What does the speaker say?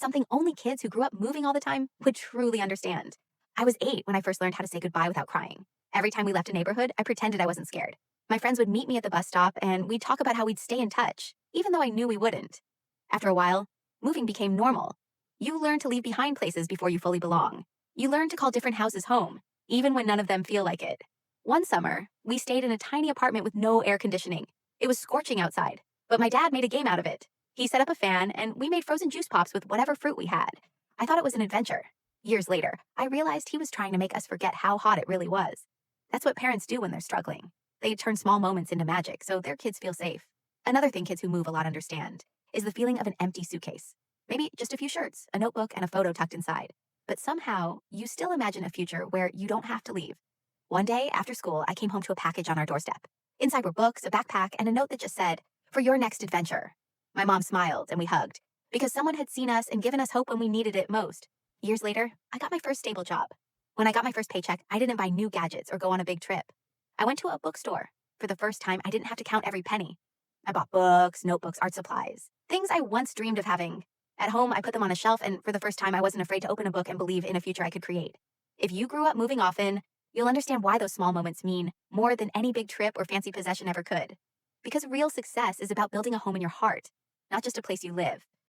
something only kids who grew up moving all the time would truly understand. I was 8 when I first learned how to say goodbye without crying. Every time we left a neighborhood, I pretended I wasn't scared. My friends would meet me at the bus stop and we'd talk about how we'd stay in touch, even though I knew we wouldn't. After a while, moving became normal. You learn to leave behind places before you fully belong. You learn to call different houses home, even when none of them feel like it. One summer, we stayed in a tiny apartment with no air conditioning. It was scorching outside, but my dad made a game out of it. He set up a fan, and we made frozen juice pops with whatever fruit we had. I thought it was an adventure. Years later, I realized he was trying to make us forget how hot it really was. That's what parents do when they're struggling. They turn small moments into magic so their kids feel safe. Another thing kids who move a lot understand is the feeling of an empty suitcase. Maybe just a few shirts, a notebook, and a photo tucked inside. But somehow, you still imagine a future where you don't have to leave. One day, after school, I came home to a package on our doorstep. Inside were books, a backpack, and a note that just said, "For your next adventure." My mom smiled and we hugged, because someone had seen us and given us hope when we needed it most. Years later, I got my first stable job. When I got my first paycheck, I didn't buy new gadgets or go on a big trip. I went to a bookstore. For the first time, I didn't have to count every penny. I bought books, notebooks, art supplies, things I once dreamed of having. At home, I put them on a shelf, and for the first time, I wasn't afraid to open a book and believe in a future I could create. If you grew up moving often, you'll understand why those small moments mean more than any big trip or fancy possession ever could. Because real success is about building a home in your heart, not just a place you live.